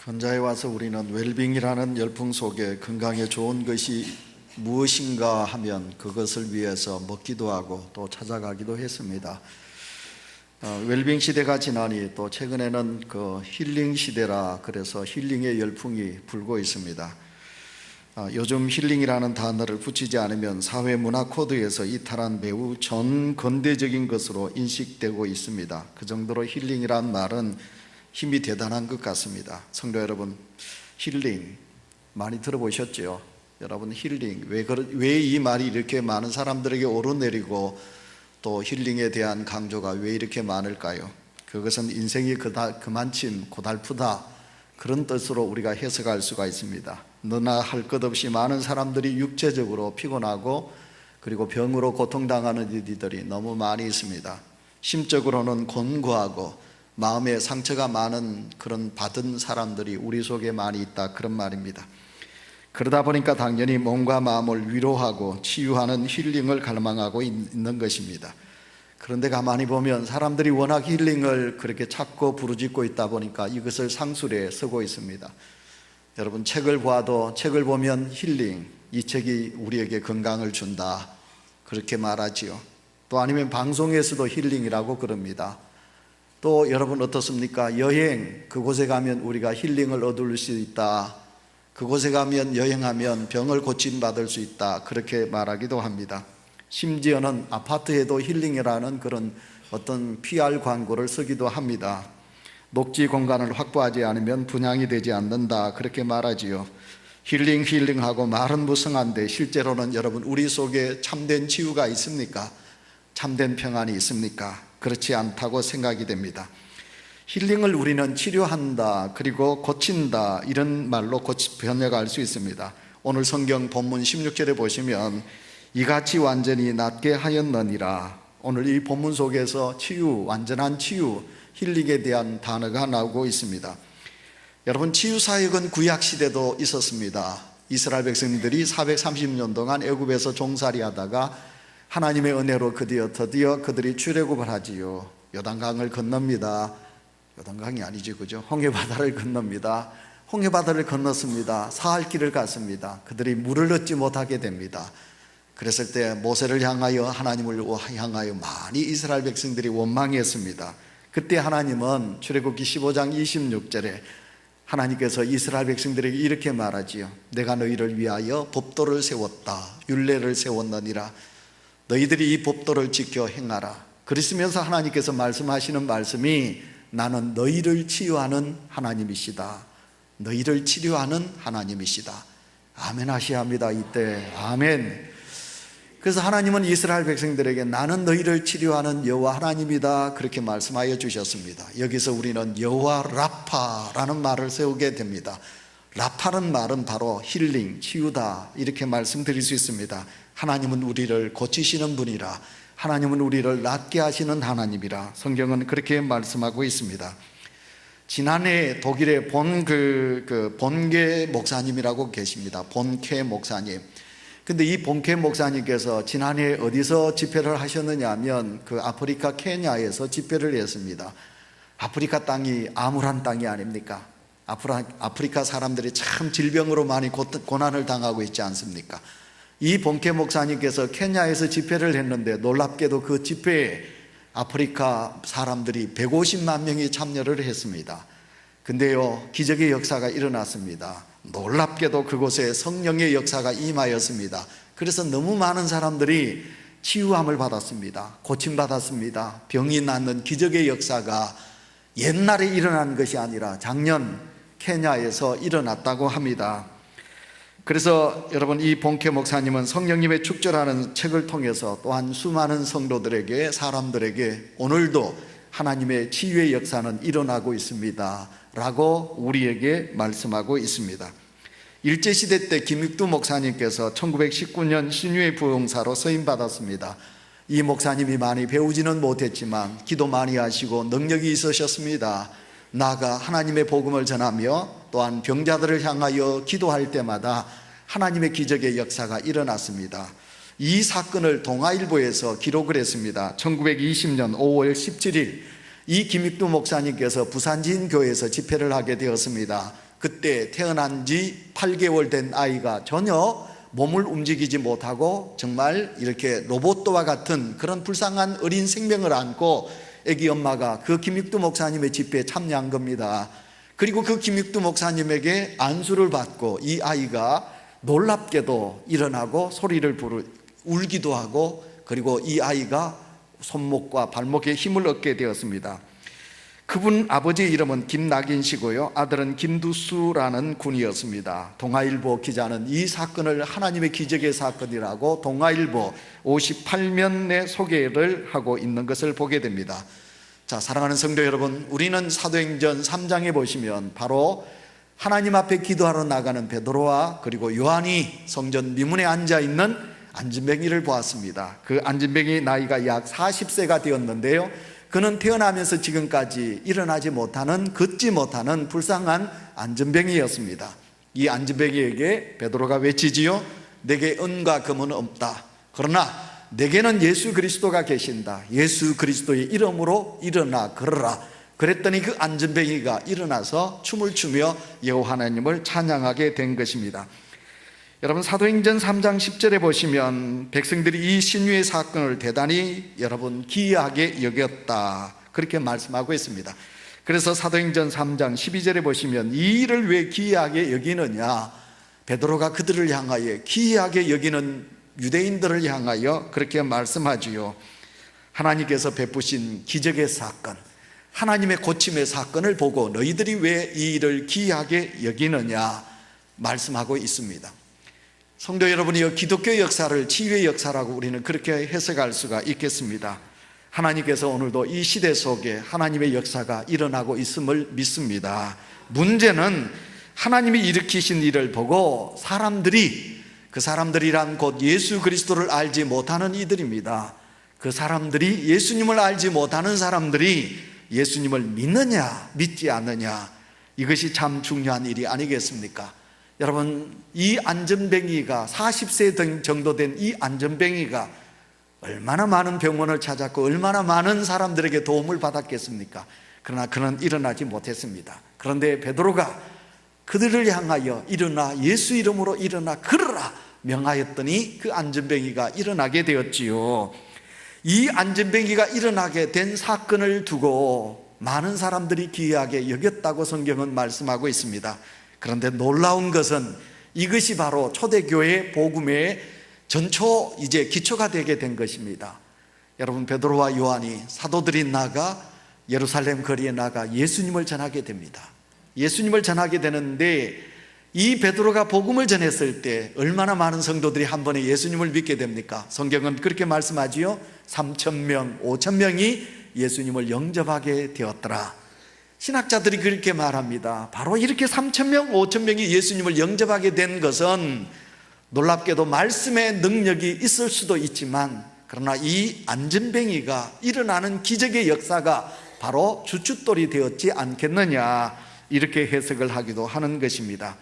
건자에 와서 우리는 웰빙이라는 열풍 속에 건강에 좋은 것이 무엇인가 하면 그것을 위해서 먹기도 하고 또 찾아가기도 했습니다. 웰빙 시대가 지나니 또 최근에는 그 힐링 시대라 그래서 힐링의 열풍이 불고 있습니다. 요즘 힐링이라는 단어를 붙이지 않으면 사회 문화 코드에서 이탈한 매우 전근대적인 것으로 인식되고 있습니다. 그 정도로 힐링이란 말은 힘이 대단한 것 같습니다. 성도 여러분, 힐링 많이 들어보셨죠? 여러분, 힐링 왜 이 말이 이렇게 많은 사람들에게 오르내리고 또 힐링에 대한 강조가 왜 이렇게 많을까요? 그것은 인생이 그만큼 고달프다 그런 뜻으로 우리가 해석할 수가 있습니다. 너나 할 것 없이 많은 사람들이 육체적으로 피곤하고 그리고 병으로 고통당하는 이들이 너무 많이 있습니다. 심적으로는 곤고하고 마음에 상처가 많은 그런 받은 사람들이 우리 속에 많이 있다, 그런 말입니다. 그러다 보니까 당연히 몸과 마음을 위로하고 치유하는 힐링을 갈망하고 있는 것입니다. 그런데 가만히 보면 사람들이 워낙 힐링을 그렇게 찾고 부르짖고 있다 보니까 이것을 상술에 쓰고 있습니다. 여러분, 책을 보면 힐링, 이 책이 우리에게 건강을 준다 그렇게 말하지요. 또 아니면 방송에서도 힐링이라고 그럽니다. 또 여러분 어떻습니까? 여행, 그곳에 가면 우리가 힐링을 얻을 수 있다, 그곳에 가면 여행하면 병을 고침받을 수 있다 그렇게 말하기도 합니다. 심지어는 아파트에도 힐링이라는 그런 어떤 PR 광고를 쓰기도 합니다. 녹지 공간을 확보하지 않으면 분양이 되지 않는다 그렇게 말하지요. 힐링하고 말은 무성한데 실제로는 여러분 우리 속에 참된 치유가 있습니까? 참된 평안이 있습니까? 그렇지 않다고 생각이 됩니다. 힐링을 우리는 치료한다 그리고 고친다 이런 말로 번역할 수 있습니다. 오늘 성경 본문 16절에 보시면 이같이 완전히 낫게 하였느니라. 오늘 이 본문 속에서 치유, 완전한 치유, 힐링에 대한 단어가 나오고 있습니다. 여러분, 치유사역은 구약시대도 있었습니다. 이스라엘 백성들이 430년 동안 애굽에서 종살이 하다가 하나님의 은혜로 드디어 그들이 출애굽을 하지요. 요단강을 건넙니다. 요단강이 아니지, 그죠? 홍해바다를 건넙니다. 홍해바다를 건넜습니다. 사할 길을 갔습니다. 그들이 물을 얻지 못하게 됩니다. 그랬을 때 모세를 향하여, 하나님을 향하여 많이 이스라엘 백성들이 원망했습니다. 그때 하나님은 출애굽기 15장 26절에 하나님께서 이스라엘 백성들에게 이렇게 말하지요. 내가 너희를 위하여 법도를 세웠다, 율례를 세웠느니라. 너희들이 이 법도를 지켜 행하라. 그러시면서 하나님께서 말씀하시는 말씀이 나는 너희를 치유하는 하나님이시다, 너희를 치료하는 하나님이시다. 아멘 하셔야 합니다. 이때 아멘. 그래서 하나님은 이스라엘 백성들에게 나는 너희를 치료하는 여호와 하나님이다 그렇게 말씀하여 주셨습니다. 여기서 우리는 여호와 라파라는 말을 세우게 됩니다. 라파는 말은 바로 힐링, 치유다 이렇게 말씀드릴 수 있습니다. 하나님은 우리를 고치시는 분이라, 하나님은 우리를 낫게 하시는 하나님이라 성경은 그렇게 말씀하고 있습니다. 지난해 독일의 본케 목사님이라고 계십니다. 본케 목사님. 근데 이 본케 목사님께서 지난해 어디서 집회를 하셨느냐 하면 그 아프리카 케냐에서 집회를 했습니다. 아프리카 땅이 암울한 땅이 아닙니까? 아프리카 사람들이 참 질병으로 많이 고난을 당하고 있지 않습니까? 이 본케 목사님께서 케냐에서 집회를 했는데 놀랍게도 그 집회에 아프리카 사람들이 150만 명이 참여를 했습니다. 근데요, 기적의 역사가 일어났습니다. 놀랍게도 그곳에 성령의 역사가 임하였습니다. 그래서 너무 많은 사람들이 치유함을 받았습니다. 고침받았습니다. 병이 낫는 기적의 역사가 옛날에 일어난 것이 아니라 작년 케냐에서 일어났다고 합니다. 그래서 여러분, 이 본케 목사님은 성령님의 축제라는 책을 통해서 또한 수많은 성도들에게, 사람들에게 오늘도 하나님의 치유의 역사는 일어나고 있습니다 라고 우리에게 말씀하고 있습니다. 일제시대 때 김익두 목사님께서 1919년 신유의 부흥사로 서임받았습니다. 이 목사님이 많이 배우지는 못했지만 기도 많이 하시고 능력이 있으셨습니다. 나아가 하나님의 복음을 전하며 또한 병자들을 향하여 기도할 때마다 하나님의 기적의 역사가 일어났습니다. 이 사건을 동아일보에서 기록을 했습니다. 1920년 5월 17일 이 김익두 목사님께서 부산진교회에서 집회를 하게 되었습니다. 그때 태어난 지 8개월 된 아이가 전혀 몸을 움직이지 못하고 정말 이렇게 로봇과 같은 그런 불쌍한 어린 생명을 안고 아기 엄마가 그 김익두 목사님의 집회에 참여한 겁니다. 그리고 그 김익두 목사님에게 안수를 받고 이 아이가 놀랍게도 일어나고 소리를 울기도 하고, 그리고 이 아이가 손목과 발목에 힘을 얻게 되었습니다. 그분 아버지의 이름은 김낙인 씨고요, 아들은 김두수라는 군이었습니다. 동아일보 기자는 이 사건을 하나님의 기적의 사건이라고 동아일보 58면의 소개를 하고 있는 것을 보게 됩니다. 자, 사랑하는 성도 여러분, 우리는 사도행전 3장에 보시면 바로 하나님 앞에 기도하러 나가는 베드로와 그리고 요한이 성전 미문에 앉아있는 안진뱅이를 보았습니다. 그 안진뱅이 나이가 약 40세가 되었는데요, 그는 태어나면서 지금까지 일어나지 못하는, 걷지 못하는 불쌍한 안진뱅이였습니다. 이 안진뱅이에게 베드로가 외치지요. 내게 은과 금은 없다. 그러나 내게는 예수 그리스도가 계신다. 예수 그리스도의 이름으로 일어나 걸어라. 그랬더니 그 안진뱅이가 일어나서 춤을 추며 여호와 하나님을 찬양하게 된 것입니다. 여러분, 사도행전 3장 10절에 보시면 백성들이 이 신유의 사건을 대단히 여러분 기이하게 여겼다, 그렇게 말씀하고 있습니다. 그래서 사도행전 3장 12절에 보시면 이 일을 왜 기이하게 여기느냐, 베드로가 그들을 향하여 기이하게 여기는 유대인들을 향하여 그렇게 말씀하지요. 하나님께서 베푸신 기적의 사건, 하나님의 고침의 사건을 보고 너희들이 왜 이 일을 기이하게 여기느냐 말씀하고 있습니다. 성도 여러분이 기독교 역사를 치유의 역사라고 우리는 그렇게 해석할 수가 있겠습니다. 하나님께서 오늘도 이 시대 속에 하나님의 역사가 일어나고 있음을 믿습니다. 문제는 하나님이 일으키신 일을 보고 그 사람들이란 곧 예수 그리스도를 알지 못하는 이들입니다. 그 사람들이, 예수님을 알지 못하는 사람들이 예수님을 믿느냐 믿지 않느냐, 이것이 참 중요한 일이 아니겠습니까? 여러분, 이 안진뱅이가 40세 정도 된 이 안진뱅이가 얼마나 많은 병원을 찾았고 얼마나 많은 사람들에게 도움을 받았겠습니까? 그러나 그는 일어나지 못했습니다. 그런데 베드로가 그들을 향하여 일어나, 예수 이름으로 일어나 걸어라 명하였더니 그 안진뱅이가 일어나게 되었지요. 이 안진뱅이가 일어나게 된 사건을 두고 많은 사람들이 기이하게 여겼다고 성경은 말씀하고 있습니다. 그런데 놀라운 것은 이것이 바로 초대교회 복음의 전초 기초가 되게 된 것입니다. 여러분, 베드로와 요한이 사도들이 나가 예루살렘 거리에 나가 예수님을 전하게 됩니다. 예수님을 전하게 되는데 이 베드로가 복음을 전했을 때 얼마나 많은 성도들이 한 번에 예수님을 믿게 됩니까? 성경은 그렇게 말씀하지요. 3,000명, 5,000명이 예수님을 영접하게 되었더라. 신학자들이 그렇게 말합니다. 바로 이렇게 3,000명, 5,000명이 예수님을 영접하게 된 것은 놀랍게도 말씀의 능력이 있을 수도 있지만, 그러나 이 안진뱅이가 일어나는 기적의 역사가 바로 주춧돌이 되었지 않겠느냐, 이렇게 해석을 하기도 하는 것입니다.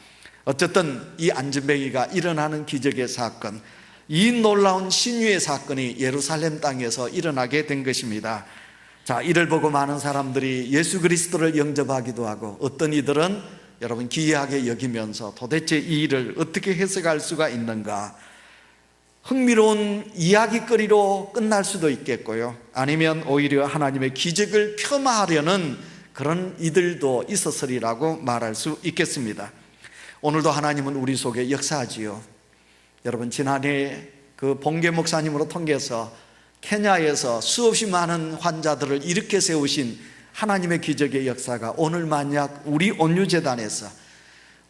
어쨌든 이 안진뱅이가 일어나는 기적의 사건, 이 놀라운 신유의 사건이 예루살렘 땅에서 일어나게 된 것입니다. 자, 이를 보고 많은 사람들이 예수 그리스도를 영접하기도 하고, 어떤 이들은 여러분 기이하게 여기면서 도대체 이 일을 어떻게 해석할 수가 있는가, 흥미로운 이야기거리로 끝날 수도 있겠고요, 아니면 오히려 하나님의 기적을 폄하하려는 그런 이들도 있었으리라고 말할 수 있겠습니다. 오늘도 하나님은 우리 속에 역사하지요. 여러분, 지난해 그 봉계 목사님으로 통해서 케냐에서 수없이 많은 환자들을 일으켜 세우신 하나님의 기적의 역사가 오늘 만약 우리 온유재단에서,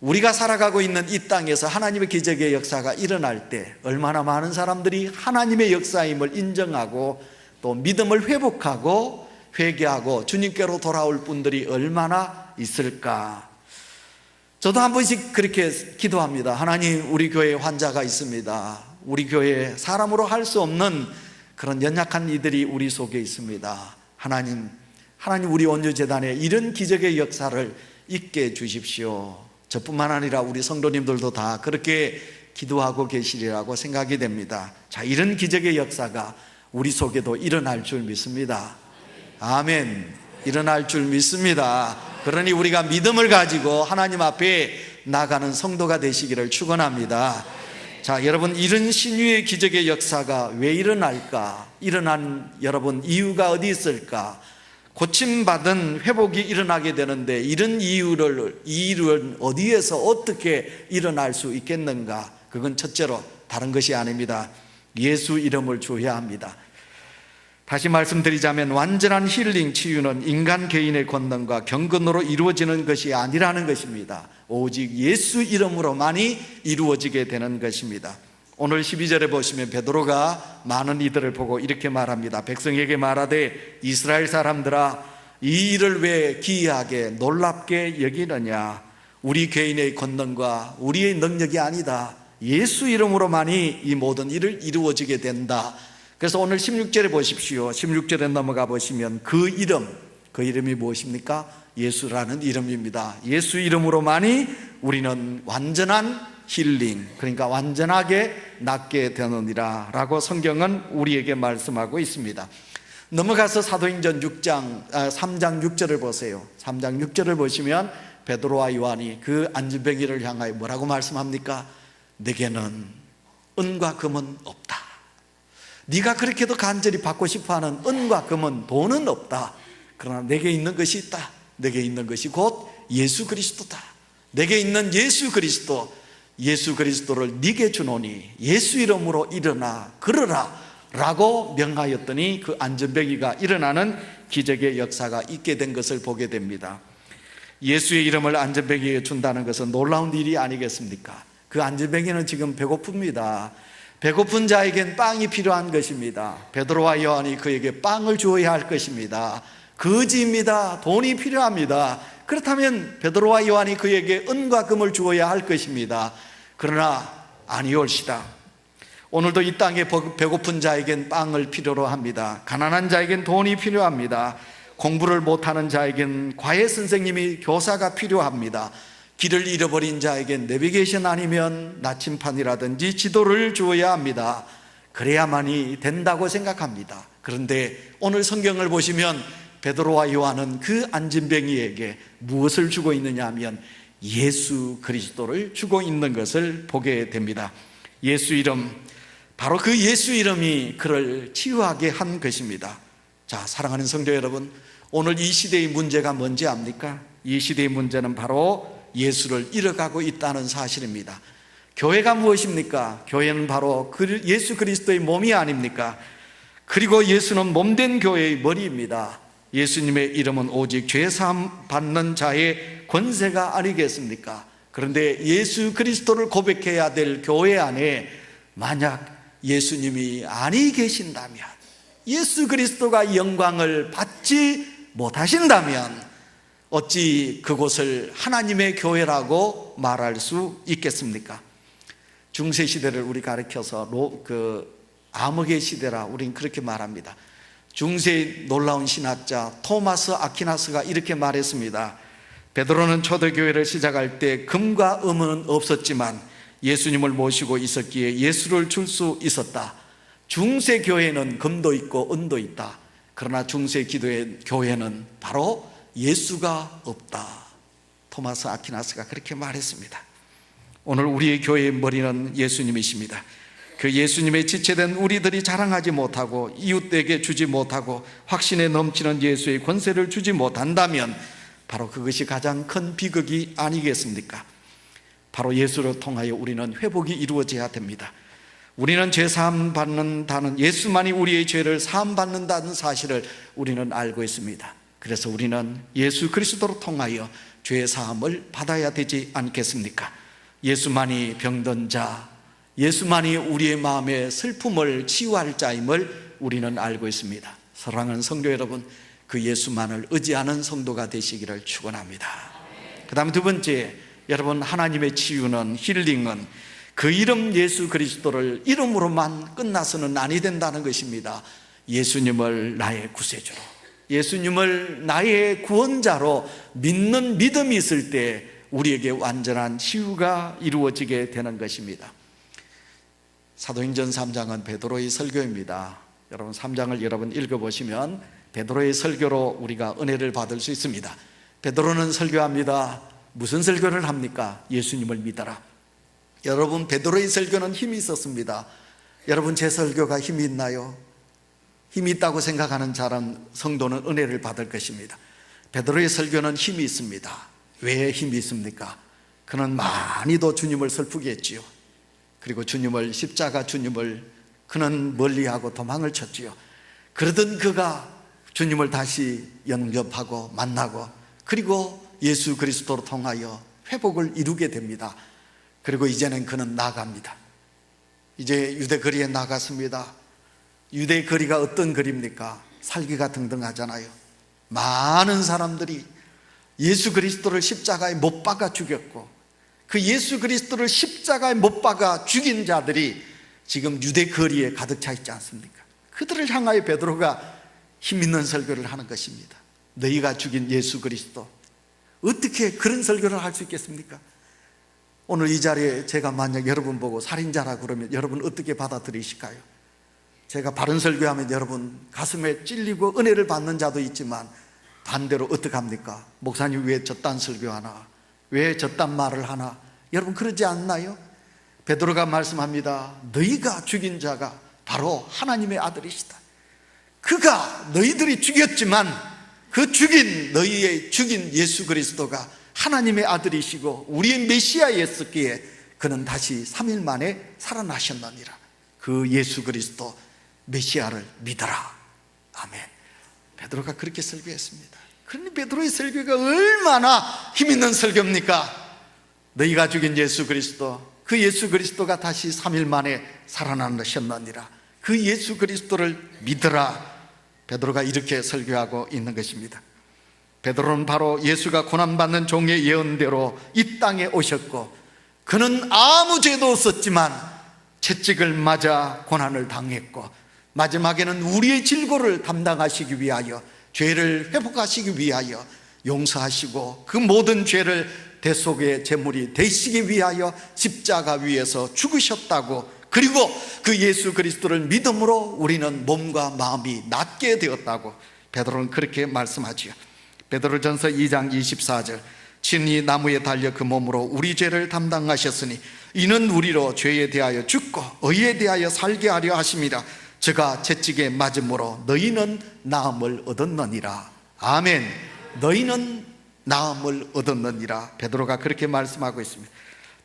우리가 살아가고 있는 이 땅에서 하나님의 기적의 역사가 일어날 때 얼마나 많은 사람들이 하나님의 역사임을 인정하고 또 믿음을 회복하고 회개하고 주님께로 돌아올 분들이 얼마나 있을까. 저도 한 번씩 그렇게 기도합니다. 하나님, 우리 교회에 환자가 있습니다. 우리 교회에 사람으로 할 수 없는 그런 연약한 이들이 우리 속에 있습니다. 하나님 우리 온유재단에 이런 기적의 역사를 있게 해주십시오. 저뿐만 아니라 우리 성도님들도 다 그렇게 기도하고 계시리라고 생각이 됩니다. 자, 이런 기적의 역사가 우리 속에도 일어날 줄 믿습니다. 아멘. 일어날 줄 믿습니다. 그러니 우리가 믿음을 가지고 하나님 앞에 나가는 성도가 되시기를 축원합니다. 자, 여러분, 이런 신유의 기적의 역사가 왜 일어날까? 일어난 여러분 이유가 어디 있을까? 고침받은 회복이 일어나게 되는데 이런 이유는 어디에서 어떻게 일어날 수 있겠는가? 그건 첫째로 다른 것이 아닙니다. 예수 이름을 주어야 합니다. 다시 말씀드리자면 완전한 힐링, 치유는 인간 개인의 권능과 경건으로 이루어지는 것이 아니라는 것입니다. 오직 예수 이름으로만이 이루어지게 되는 것입니다. 오늘 12절에 보시면 베드로가 많은 이들을 보고 이렇게 말합니다. 백성에게 말하되 이스라엘 사람들아, 이 일을 왜 기이하게 놀랍게 여기느냐? 우리 개인의 권능과 우리의 능력이 아니다. 예수 이름으로만이 이 모든 일을 이루어지게 된다. 그래서 오늘 16절에 보십시오. 16절에 넘어가 보시면 그 이름이 무엇입니까? 예수라는 이름입니다. 예수 이름으로만이 우리는 완전한 힐링, 그러니까 완전하게 낫게 되느니라 라고 성경은 우리에게 말씀하고 있습니다. 넘어가서 사도행전 3장 6절을 보세요. 3장 6절을 보시면 베드로와 요한이 그 안진뱅이를 향하여 뭐라고 말씀합니까? 내게는 은과 금은 없다. 네가 그렇게도 간절히 받고 싶어하는 은과 금은 돈은 없다. 그러나 내게 있는 것이 있다. 내게 있는 것이 곧 예수 그리스도다. 내게 있는 예수 그리스도를 네게 주노니 예수 이름으로 일어나 걸으라 라고 명하였더니 그 안전병이가 일어나는 기적의 역사가 있게 된 것을 보게 됩니다. 예수의 이름을 안전병이에게 준다는 것은 놀라운 일이 아니겠습니까? 그 안전병이는 지금 배고픕니다. 배고픈 자에겐 빵이 필요한 것입니다. 베드로와 요한이 그에게 빵을 주어야 할 것입니다. 거지입니다. 돈이 필요합니다. 그렇다면 베드로와 요한이 그에게 은과 금을 주어야 할 것입니다. 그러나 아니올시다. 오늘도 이 땅에 배고픈 자에겐 빵을 필요로 합니다. 가난한 자에겐 돈이 필요합니다. 공부를 못하는 자에겐 과외 선생님이 교사가 필요합니다. 길을 잃어버린 자에겐 내비게이션 아니면 나침판이라든지 지도를 주어야 합니다. 그래야만이 된다고 생각합니다. 그런데 오늘 성경을 보시면 베드로와 요한은 그 안진뱅이에게 무엇을 주고 있느냐 하면 예수 그리스도를 주고 있는 것을 보게 됩니다. 예수 이름, 바로 그 예수 이름이 그를 치유하게 한 것입니다. 자, 사랑하는 성도 여러분, 오늘 이 시대의 문제가 뭔지 압니까? 이 시대의 문제는 바로 예수를 잃어가고 있다는 사실입니다. 교회가 무엇입니까? 교회는 바로 예수 그리스도의 몸이 아닙니까? 그리고 예수는 몸된 교회의 머리입니다. 예수님의 이름은 오직 죄사함 받는 자의 권세가 아니겠습니까? 그런데 예수 그리스도를 고백해야 될 교회 안에 만약 예수님이 아니 계신다면, 예수 그리스도가 영광을 받지 못하신다면 어찌 그곳을 하나님의 교회라고 말할 수 있겠습니까? 중세시대를 우리 가리켜서 암흑의 시대라 우린 그렇게 말합니다. 중세의 놀라운 신학자 토마스 아퀴나스가 이렇게 말했습니다. 베드로는 초대교회를 시작할 때 금과 은은 없었지만 예수님을 모시고 있었기에 예수를 줄 수 있었다. 중세교회는 금도 있고 은도 있다. 그러나 중세교회는 바로 예수가 없다. 토마스 아퀴나스가 그렇게 말했습니다. 오늘 우리의 교회의 머리는 예수님이십니다. 그 예수님의 지체된 우리들이 자랑하지 못하고 이웃에게 주지 못하고 확신에 넘치는 예수의 권세를 주지 못한다면 바로 그것이 가장 큰 비극이 아니겠습니까? 바로 예수를 통하여 우리는 회복이 이루어져야 됩니다. 우리는 죄 사함 받는다는, 예수만이 우리의 죄를 사함 받는다는 사실을 우리는 알고 있습니다. 그래서 우리는 예수 그리스도로 통하여 죄 사함을 받아야 되지 않겠습니까? 예수만이 병든 자, 예수만이 우리의 마음의 슬픔을 치유할 자임을 우리는 알고 있습니다. 사랑하는 성도 여러분, 그 예수만을 의지하는 성도가 되시기를 축원합니다. 그 다음 두 번째, 여러분, 하나님의 치유는, 힐링은 그 이름 예수 그리스도를 이름으로만 끝나서는 아니 된다는 것입니다. 예수님을 나의 구세주로, 예수님을 나의 구원자로 믿는 믿음이 있을 때 우리에게 완전한 치유가 이루어지게 되는 것입니다. 사도행전 3장은 베드로의 설교입니다. 여러분 3장을 여러분 읽어보시면 베드로의 설교로 우리가 은혜를 받을 수 있습니다. 베드로는 설교합니다. 무슨 설교를 합니까? 예수님을 믿어라. 여러분, 베드로의 설교는 힘이 있었습니다. 여러분, 제 설교가 힘이 있나요? 힘이 있다고 생각하는 사람, 성도는 은혜를 받을 것입니다. 베드로의 설교는 힘이 있습니다. 왜 힘이 있습니까? 그는 많이도 주님을 슬프게 했지요. 그리고 십자가 주님을 그는 멀리하고 도망을 쳤지요. 그러던 그가 주님을 다시 영접하고 만나고, 그리고 예수 그리스도로 통하여 회복을 이루게 됩니다. 그리고 이제는 그는 나갑니다. 이제 유대 거리에 나갔습니다. 유대 거리가 어떤 거리입니까? 살기가 등등하잖아요. 많은 사람들이 예수 그리스도를 십자가에 못 박아 죽였고, 그 예수 그리스도를 십자가에 못 박아 죽인 자들이 지금 유대 거리에 가득 차 있지 않습니까? 그들을 향하여 베드로가 힘있는 설교를 하는 것입니다. 너희가 죽인 예수 그리스도, 어떻게 그런 설교를 할 수 있겠습니까? 오늘 이 자리에 제가 만약 여러분 보고 살인자라 그러면 여러분 어떻게 받아들이실까요? 제가 바른 설교하면 여러분 가슴에 찔리고 은혜를 받는 자도 있지만, 반대로 어떻게 합니까? 목사님 왜 저딴 설교하나? 왜 저딴 말을 하나? 여러분 그러지 않나요? 베드로가 말씀합니다. 너희가 죽인 자가 바로 하나님의 아들이시다. 그가 너희들이 죽였지만 그 너희의 죽인 예수 그리스도가 하나님의 아들이시고 우리의 메시아였었기에 그는 다시 3일 만에 살아나셨느니라. 그 예수 그리스도 메시아를 믿어라. 아멘. 베드로가 그렇게 설교했습니다. 그러니 베드로의 설교가 얼마나 힘있는 설교입니까? 너희가 죽인 예수 그리스도, 그 예수 그리스도가 다시 3일 만에 살아나셨느니라. 그 예수 그리스도를 믿어라. 베드로가 이렇게 설교하고 있는 것입니다. 베드로는 바로 예수가 고난받는 종의 예언대로 이 땅에 오셨고, 그는 아무 죄도 없었지만 채찍을 맞아 고난을 당했고, 마지막에는 우리의 질고를 담당하시기 위하여, 죄를 회복하시기 위하여 용서하시고 그 모든 죄를 대속의 제물이 되시기 위하여 십자가 위에서 죽으셨다고, 그리고 그 예수 그리스도를 믿음으로 우리는 몸과 마음이 낫게 되었다고 베드로는 그렇게 말씀하지요. 베드로전서 2장 24절, 친히 나무에 달려 그 몸으로 우리 죄를 담당하셨으니 이는 우리로 죄에 대하여 죽고 의에 대하여 살게 하려 하심이라. 저가 채찍에 맞음으로 너희는 나음을 얻었느니라. 아멘. 너희는 나음을 얻었느니라. 베드로가 그렇게 말씀하고 있습니다.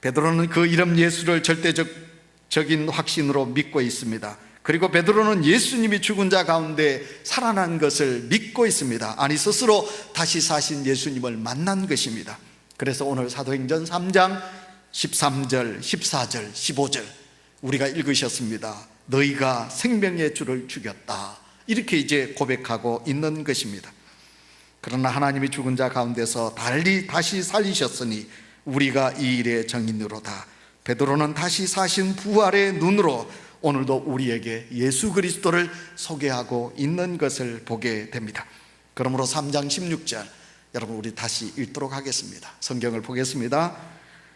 베드로는 그 이름 예수를 절대적인 확신으로 믿고 있습니다. 그리고 베드로는 예수님이 죽은 자 가운데 살아난 것을 믿고 있습니다. 아니, 스스로 다시 사신 예수님을 만난 것입니다. 그래서 오늘 사도행전 3장 13절, 14절, 15절 우리가 읽으셨습니다. 너희가 생명의 주를 죽였다, 이렇게 이제 고백하고 있는 것입니다. 그러나 하나님이 죽은 자 가운데서 달리 다시 살리셨으니 우리가 이 일의 정인으로다. 베드로는 다시 사신 부활의 눈으로 오늘도 우리에게 예수 그리스도를 소개하고 있는 것을 보게 됩니다. 그러므로 3장 16절 여러분 우리 다시 읽도록 하겠습니다. 성경을 보겠습니다.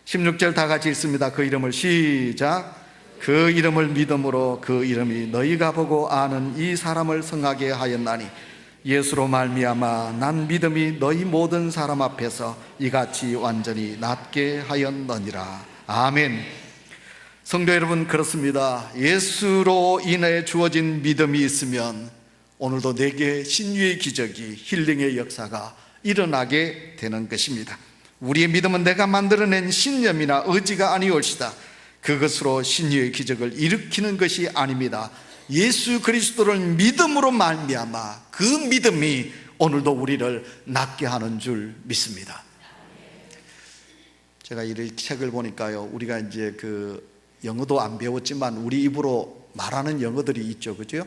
16절 다 같이 읽습니다. 그 이름을 시작. 그 이름을 믿음으로 그 이름이 너희가 보고 아는 이 사람을 성하게 하였나니 예수로 말미암아 난 믿음이 너희 모든 사람 앞에서 이같이 완전히 낫게 하였느니라. 아멘. 성도 여러분, 그렇습니다. 예수로 인해 주어진 믿음이 있으면 오늘도 내게 신유의 기적이, 힐링의 역사가 일어나게 되는 것입니다. 우리의 믿음은 내가 만들어낸 신념이나 의지가 아니올시다. 그것으로 신유의 기적을 일으키는 것이 아닙니다. 예수 그리스도를 믿음으로 말미암아 그 믿음이 오늘도 우리를 낫게 하는 줄 믿습니다. 제가 이 책을 보니까요, 우리가 이제 영어도 안 배웠지만 우리 입으로 말하는 영어들이 있죠, 그죠?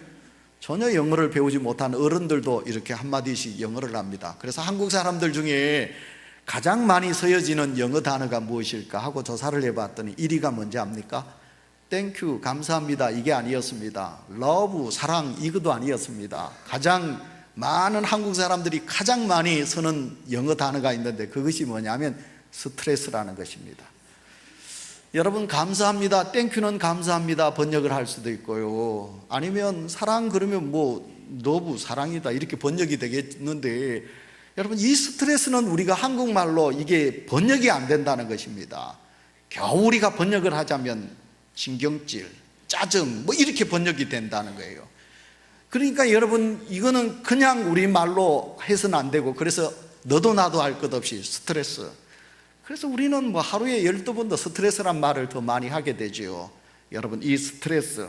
전혀 영어를 배우지 못한 어른들도 이렇게 한마디씩 영어를 합니다. 그래서 한국 사람들 중에 가장 많이 쓰여지는 영어 단어가 무엇일까 하고 조사를 해봤더니 1위가 뭔지 압니까? 땡큐, 감사합니다, 이게 아니었습니다. 러브, 사랑, 이것도 아니었습니다. 가장 많은 한국 사람들이 가장 많이 쓰는 영어 단어가 있는데 그것이 뭐냐면 스트레스라는 것입니다. 여러분, 감사합니다, 땡큐는 감사합니다 번역을 할 수도 있고요, 아니면 사랑 그러면 러브, 사랑이다 이렇게 번역이 되겠는데, 여러분, 이 스트레스는 우리가 한국말로 이게 번역이 안 된다는 것입니다. 겨우 우리가 번역을 하자면 신경질, 짜증 뭐 이렇게 번역이 된다는 거예요. 그러니까 여러분, 이거는 그냥 우리말로 해서는 안 되고, 그래서 너도 나도 알 것 없이 스트레스. 그래서 우리는 뭐 하루에 12번도 스트레스란 말을 더 많이 하게 되죠. 여러분, 이 스트레스,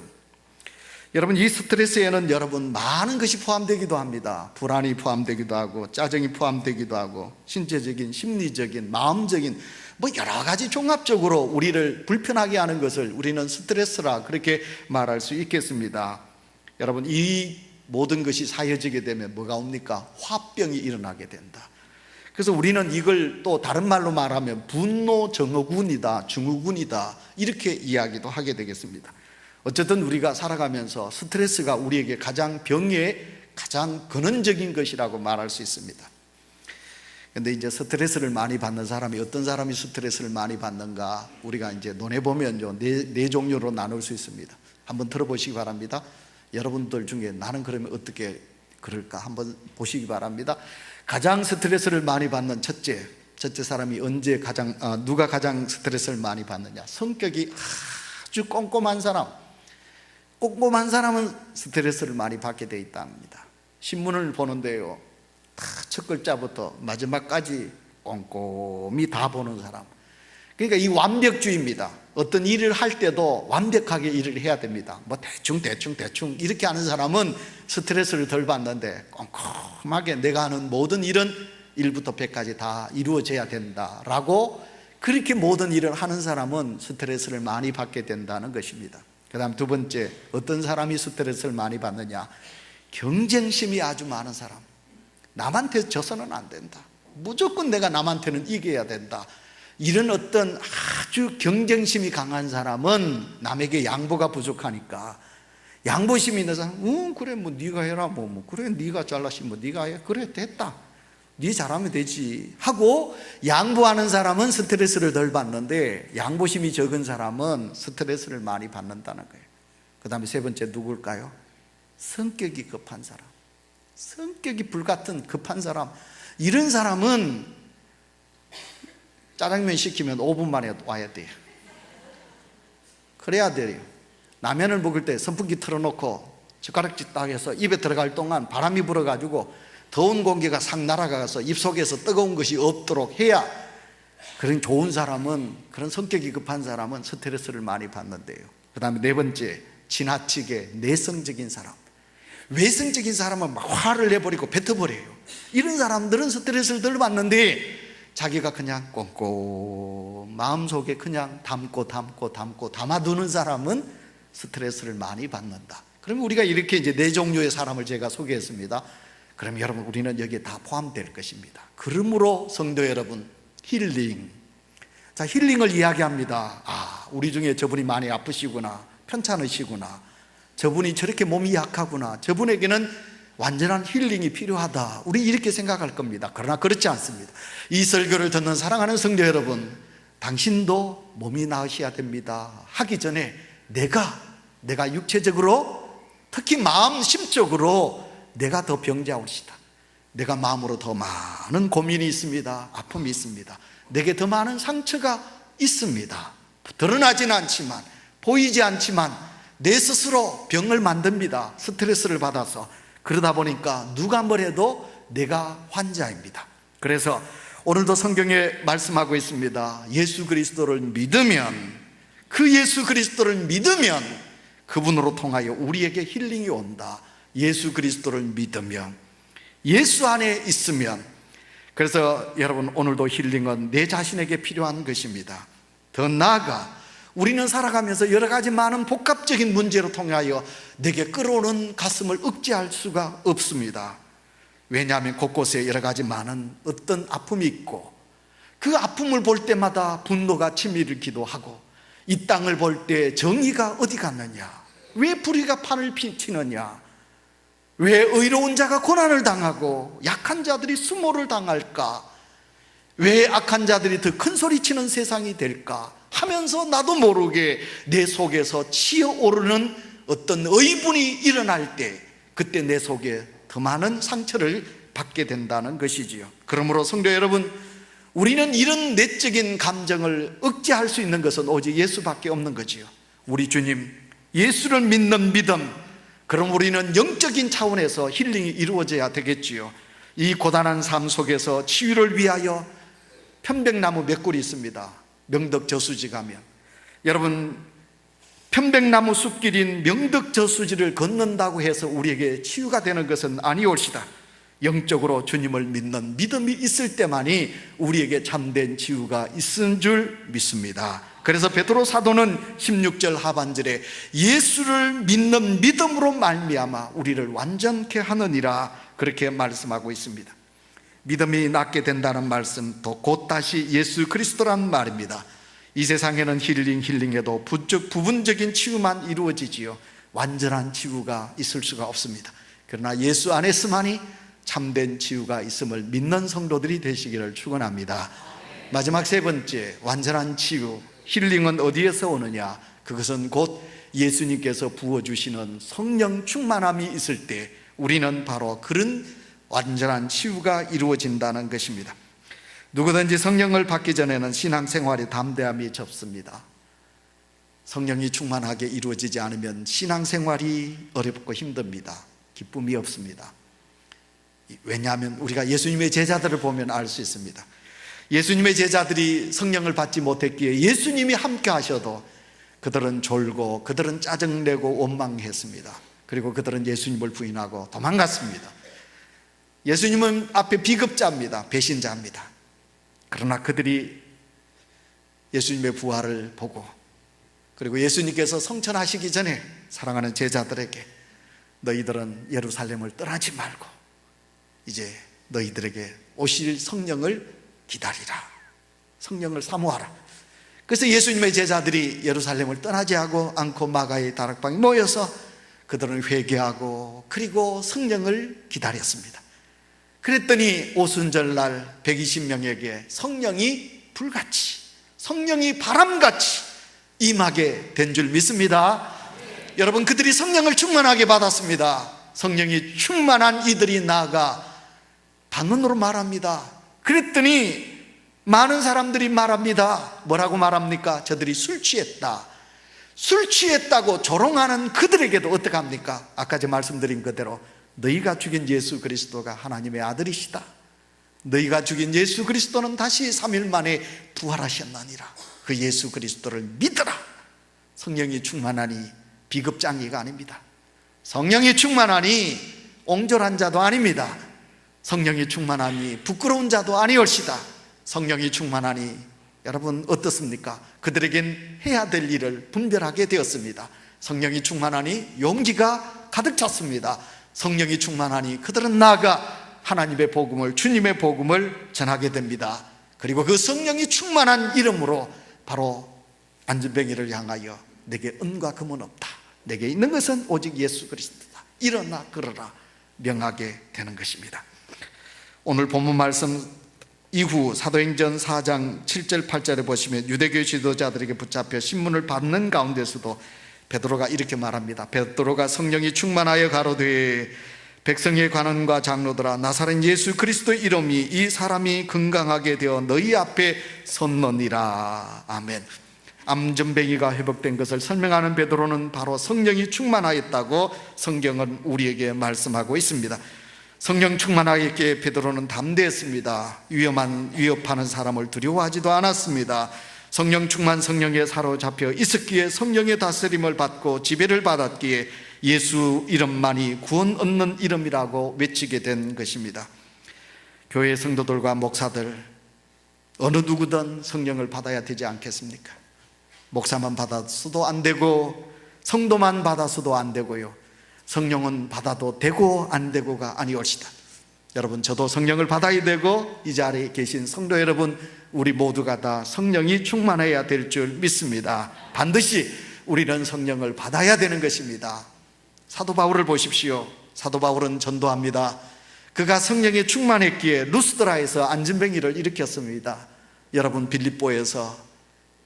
여러분, 이 스트레스에는 여러분 많은 것이 포함되기도 합니다. 불안이 포함되기도 하고, 짜증이 포함되기도 하고, 신체적인, 심리적인, 마음적인 뭐 여러 가지 종합적으로 우리를 불편하게 하는 것을 우리는 스트레스라 그렇게 말할 수 있겠습니다. 여러분, 이 모든 것이 쌓여지게 되면 뭐가 옵니까? 화병이 일어나게 된다. 그래서 우리는 이걸 또 다른 말로 말하면 분노 증후군이다, 증후군이다, 이렇게 이야기도 하게 되겠습니다. 어쨌든 우리가 살아가면서 스트레스가 우리에게 병의 가장 근원적인 것이라고 말할 수 있습니다. 그런데 이제 스트레스를 많이 받는 사람이, 어떤 사람이 스트레스를 많이 받는가, 우리가 이제 논해보면 네 종류로 나눌 수 있습니다. 한번 들어보시기 바랍니다. 여러분들 중에 나는 그러면 어떻게 그럴까 한번 보시기 바랍니다. 가장 스트레스를 많이 받는 첫째 사람이 누가 가장 스트레스를 많이 받느냐? 성격이 아주 꼼꼼한 사람은 스트레스를 많이 받게 돼 있답니다. 신문을 보는데요, 다 첫 글자부터 마지막까지 꼼꼼히 다 보는 사람. 그러니까 이 완벽주의입니다. 어떤 일을 할 때도 완벽하게 일을 해야 됩니다. 뭐 대충 이렇게 하는 사람은 스트레스를 덜 받는데, 꼼꼼하게 내가 하는 모든 일은 1부터 100까지 다 이루어져야 된다라고 그렇게 모든 일을 하는 사람은 스트레스를 많이 받게 된다는 것입니다. 그 다음 두 번째, 어떤 사람이 스트레스를 많이 받느냐? 경쟁심이 아주 많은 사람. 남한테 져서는 안 된다, 무조건 내가 남한테는 이겨야 된다, 이런 어떤 아주 경쟁심이 강한 사람은 남에게 양보가 부족하니까, 양보심이 있는 사람, 그래 뭐 네가 해라, 그래 네가 잘났으면 뭐 네가 해, 그래 됐다, 네 잘하면 되지 하고 양보하는 사람은 스트레스를 덜 받는데, 양보심이 적은 사람은 스트레스를 많이 받는다는 거예요. 그 다음에 세 번째 누굴까요? 성격이 급한 사람, 성격이 불같은 급한 사람. 이런 사람은 짜장면 시키면 5분 만에 와야 돼요. 그래야 돼요. 라면을 먹을 때 선풍기 틀어놓고 젓가락질 딱 해서 입에 들어갈 동안 바람이 불어가지고 더운 공기가 싹 날아가서 입속에서 뜨거운 것이 없도록 해야, 그런 좋은 사람은, 그런 성격이 급한 사람은 스트레스를 많이 받는데요. 그 다음에 네 번째, 지나치게 내성적인 사람. 외성적인 사람은 막 화를 내버리고 뱉어버려요. 이런 사람들은 스트레스를 덜 받는데, 자기가 그냥 꼼꼼 마음속에 그냥 담아두는 사람은 스트레스를 많이 받는다. 그러면 우리가 이렇게 이제 네 종류의 사람을 제가 소개했습니다. 그럼 여러분, 우리는 여기에 다 포함될 것입니다. 그러므로 성도 여러분, 힐링. 자, 힐링을 이야기합니다. 우리 중에 저분이 많이 아프시구나, 편찮으시구나, 저분이 저렇게 몸이 약하구나, 저분에게는 완전한 힐링이 필요하다, 우리 이렇게 생각할 겁니다. 그러나 그렇지 않습니다. 이 설교를 듣는 사랑하는 성도 여러분, 당신도 몸이 나으셔야 됩니다. 하기 전에 내가 육체적으로, 특히 마음 심적으로 내가 더 병자올시다, 내가 마음으로 더 많은 고민이 있습니다, 아픔이 있습니다, 내게 더 많은 상처가 있습니다. 드러나지는 않지만, 보이지 않지만 내 스스로 병을 만듭니다. 스트레스를 받아서. 그러다 보니까 누가 뭐래도 내가 환자입니다. 그래서 오늘도 성경에 말씀하고 있습니다. 예수 그리스도를 믿으면, 그 예수 그리스도를 믿으면 그분으로 통하여 우리에게 힐링이 온다. 예수 그리스도를 믿으면, 예수 안에 있으면. 그래서 여러분, 오늘도 힐링은 내 자신에게 필요한 것입니다. 더 나아가 우리는 살아가면서 여러 가지 많은 복합적인 문제로 통하여 내게 끌어오는 가슴을 억제할 수가 없습니다. 왜냐하면 곳곳에 여러 가지 많은 어떤 아픔이 있고, 그 아픔을 볼 때마다 분노가 치밀기도 하고, 이 땅을 볼 때 정의가 어디 갔느냐, 왜 불의가 판을 피치느냐, 왜 의로운 자가 고난을 당하고 약한 자들이 수모를 당할까, 왜 악한 자들이 더 큰 소리치는 세상이 될까 하면서 나도 모르게 내 속에서 치어오르는 어떤 의분이 일어날 때, 그때 내 속에 더 많은 상처를 받게 된다는 것이지요. 그러므로 성도 여러분, 우리는 이런 내적인 감정을 억제할 수 있는 것은 오직 예수밖에 없는 거지요. 우리 주님 예수를 믿는 믿음, 그럼 우리는 영적인 차원에서 힐링이 이루어져야 되겠지요. 이 고단한 삶 속에서 치유를 위하여 편백나무 몇 그루 있습니다. 명덕저수지 가면 여러분, 편백나무 숲길인 명덕저수지를 걷는다고 해서 우리에게 치유가 되는 것은 아니올시다. 영적으로 주님을 믿는 믿음이 있을 때만이 우리에게 참된 치유가 있은 줄 믿습니다. 그래서 베드로 사도는 16절 하반절에 예수를 믿는 믿음으로 말미암아 우리를 완전케 하느니라 그렇게 말씀하고 있습니다. 믿음이 낫게 된다는 말씀, 또 곧 다시 예수 그리스도란 말입니다. 이 세상에는 힐링해도 부분적인 치유만 이루어지지요. 완전한 치유가 있을 수가 없습니다. 그러나 예수 안에서만이 참된 치유가 있음을 믿는 성도들이 되시기를 축원합니다. 마지막 세 번째, 완전한 치유, 힐링은 어디에서 오느냐? 그것은 곧 예수님께서 부어주시는 성령 충만함이 있을 때 우리는 바로 그런 완전한 치유가 이루어진다는 것입니다. 누구든지 성령을 받기 전에는 신앙생활에 담대함이 접습니다. 성령이 충만하게 이루어지지 않으면 신앙생활이 어렵고 힘듭니다. 기쁨이 없습니다. 왜냐하면 우리가 예수님의 제자들을 보면 알 수 있습니다. 예수님의 제자들이 성령을 받지 못했기에 예수님이 함께 하셔도 그들은 졸고 그들은 짜증내고 원망했습니다. 그리고 그들은 예수님을 부인하고 도망갔습니다. 예수님은 앞에 비급자입니다. 배신자입니다. 그러나 그들이 예수님의 부활을 보고, 그리고 예수님께서 성천하시기 전에 사랑하는 제자들에게 너희들은 예루살렘을 떠나지 말고 이제 너희들에게 오실 성령을 기다리라. 성령을 사모하라. 그래서 예수님의 제자들이 예루살렘을 떠나지 않고 마가의 다락방에 모여서 그들은 회개하고 그리고 성령을 기다렸습니다. 그랬더니 오순절날 120명에게 성령이 불같이, 성령이 바람같이 임하게 된 줄 믿습니다. 여러분, 그들이 성령을 충만하게 받았습니다. 성령이 충만한 이들이 나아가 반문으로 말합니다. 그랬더니 많은 사람들이 말합니다. 뭐라고 말합니까? 저들이 술 취했다. 술 취했다고 조롱하는 그들에게도 어떻게 합니까? 아까 제가 말씀드린 그대로 너희가 죽인 예수 그리스도가 하나님의 아들이시다. 너희가 죽인 예수 그리스도는 다시 3일 만에 부활하셨나니라. 그 예수 그리스도를 믿어라. 성령이 충만하니 비급장이가 아닙니다. 성령이 충만하니 옹졸한 자도 아닙니다. 성령이 충만하니 부끄러운 자도 아니올시다. 성령이 충만하니 여러분 어떻습니까? 그들에겐 해야 될 일을 분별하게 되었습니다. 성령이 충만하니 용기가 가득 찼습니다. 성령이 충만하니 그들은 나아가 하나님의 복음을, 주님의 복음을 전하게 됩니다. 그리고 그 성령이 충만한 이름으로 바로 안전뱅이를 향하여 내게 은과 금은 없다. 내게 있는 것은 오직 예수 그리스도다. 일어나 걸어라 명하게 되는 것입니다. 오늘 본문 말씀 이후 사도행전 4장 7절 8절에 보시면 유대교 지도자들에게 붙잡혀 신문을 받는 가운데서도 베드로가 이렇게 말합니다. 베드로가 성령이 충만하여 가로되 백성의 관원과 장로들아, 나사렛 예수 그리스도의 이름이 이 사람이 건강하게 되어 너희 앞에 섰느니라. 아멘. 암전뱅이가 회복된 것을 설명하는 베드로는 바로 성령이 충만하였다고 성경은 우리에게 말씀하고 있습니다. 성령 충만하였기에 베드로는 담대했습니다. 위협하는 사람을 두려워하지도 않았습니다. 성령 충만, 성령에 사로잡혀 있었기에 성령의 다스림을 받고 지배를 받았기에 예수 이름만이 구원 얻는 이름이라고 외치게 된 것입니다. 교회 성도들과 목사들, 어느 누구든 성령을 받아야 되지 않겠습니까? 목사만 받아서도 안 되고 성도만 받아서도 안 되고요, 성령은 받아도 되고 안 되고가 아니올시다. 여러분, 저도 성령을 받아야 되고 이 자리에 계신 성도 여러분, 우리 모두가 다 성령이 충만해야 될 줄 믿습니다. 반드시 우리는 성령을 받아야 되는 것입니다. 사도 바울을 보십시오. 사도 바울은 전도합니다. 그가 성령에 충만했기에 루스드라에서 안전뱅이를 일으켰습니다. 여러분, 빌립보에서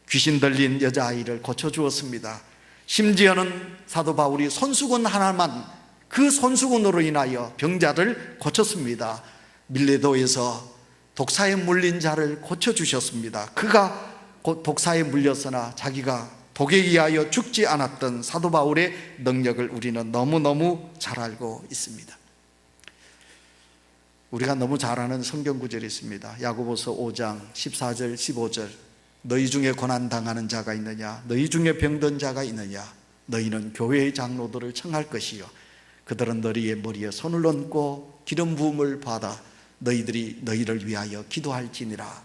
귀신 들린 여자아이를 고쳐주었습니다. 심지어는 사도 바울이 손수건 하나만, 그 손수건으로 인하여 병자를 고쳤습니다. 밀레도에서 독사에 물린 자를 고쳐주셨습니다. 그가 곧 독사에 물렸으나 자기가 독에 의하여 죽지 않았던 사도 바울의 능력을 우리는 너무너무 잘 알고 있습니다. 우리가 너무 잘 아는 성경 구절이 있습니다. 야고보서 5장 14절 15절 너희 중에 고난당하는 자가 있느냐, 너희 중에 병든 자가 있느냐, 너희는 교회의 장로들을 청할 것이요 그들은 너희의 머리에 손을 얹고 기름 부음을 받아 너희들이 너희를 위하여 기도할지니라.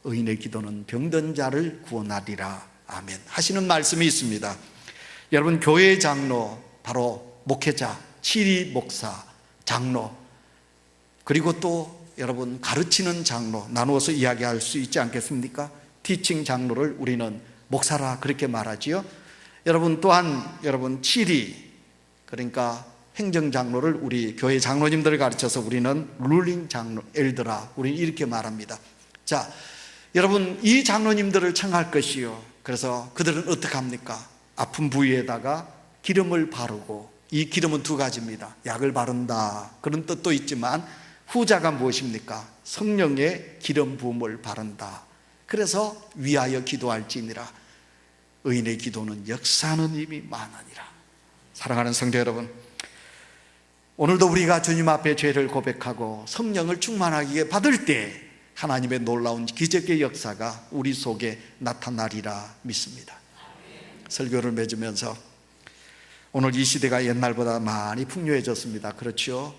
의인의 기도는 병든 자를 구원하리라. 아멘 하시는 말씀이 있습니다. 여러분, 교회의 장로, 바로 목회자, 치리 목사, 장로, 그리고 또 여러분 가르치는 장로, 나누어서 이야기할 수 있지 않겠습니까? 티칭 장로를 우리는 목사라 그렇게 말하지요. 여러분 또한 여러분 치리, 그러니까 행정 장로를 우리 교회 장로님들을 가르쳐서 우리는 룰링 장로, 엘드라, 우리는 이렇게 말합니다. 자, 여러분 이 장로님들을 청할 것이요. 그래서 그들은 어떻게 합니까? 아픈 부위에다가 기름을 바르고, 이 기름은 두 가지입니다. 약을 바른다 그런 뜻도 있지만 후자가 무엇입니까? 성령의 기름 부음을 바른다. 그래서 위하여 기도할지니라. 의인의 기도는 역사하는 힘이 많으니라. 사랑하는 성도 여러분, 오늘도 우리가 주님 앞에 죄를 고백하고 성령을 충만하게 받을 때 하나님의 놀라운 기적의 역사가 우리 속에 나타나리라 믿습니다. 설교를 맺으면서 오늘 이 시대가 옛날보다 많이 풍요해졌습니다. 그렇죠?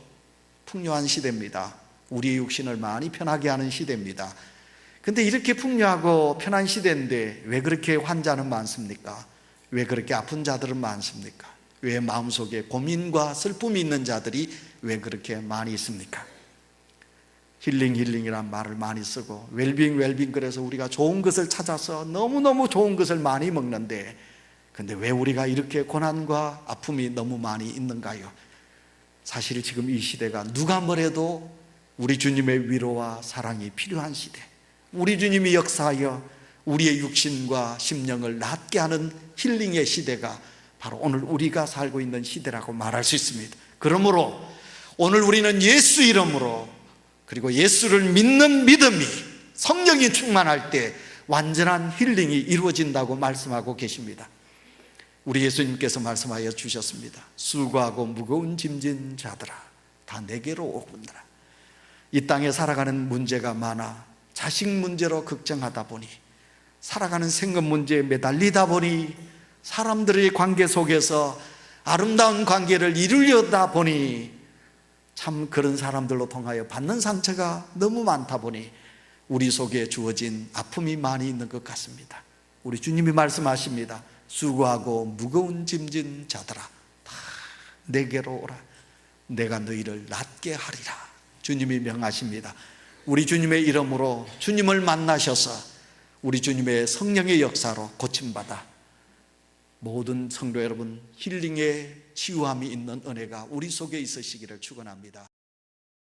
풍요한 시대입니다. 우리의 육신을 많이 편하게 하는 시대입니다. 근데 이렇게 풍요하고 편한 시대인데 왜 그렇게 환자는 많습니까? 왜 그렇게 아픈 자들은 많습니까? 왜 마음속에 고민과 슬픔이 있는 자들이 왜 그렇게 많이 있습니까? 힐링이란 말을 많이 쓰고 웰빙 그래서 우리가 좋은 것을 찾아서 너무너무 좋은 것을 많이 먹는데, 근데 왜 우리가 이렇게 고난과 아픔이 너무 많이 있는가요? 사실 지금 이 시대가 누가 뭐래도 우리 주님의 위로와 사랑이 필요한 시대, 우리 주님이 역사하여 우리의 육신과 심령을 낫게 하는 힐링의 시대가 바로 오늘 우리가 살고 있는 시대라고 말할 수 있습니다. 그러므로 오늘 우리는 예수 이름으로, 그리고 예수를 믿는 믿음이, 성령이 충만할 때 완전한 힐링이 이루어진다고 말씀하고 계십니다. 우리 예수님께서 말씀하여 주셨습니다. 수고하고 무거운 짐진 자들아 다 내게로 오거니라. 이 땅에 살아가는 문제가 많아 자식 문제로 걱정하다 보니, 살아가는 생업 문제에 매달리다 보니, 사람들의 관계 속에서 아름다운 관계를 이루려다 보니, 참 그런 사람들로 통하여 받는 상처가 너무 많다 보니 우리 속에 주어진 아픔이 많이 있는 것 같습니다. 우리 주님이 말씀하십니다. 수고하고 무거운 짐진 자들아 다 내게로 오라. 내가 너희를 낫게 하리라. 주님이 명하십니다. 우리 주님의 이름으로 주님을 만나셔서 우리 주님의 성령의 역사로 고침받아 모든 성도 여러분 힐링의 치유함이 있는 은혜가 우리 속에 있으시기를 축원합니다.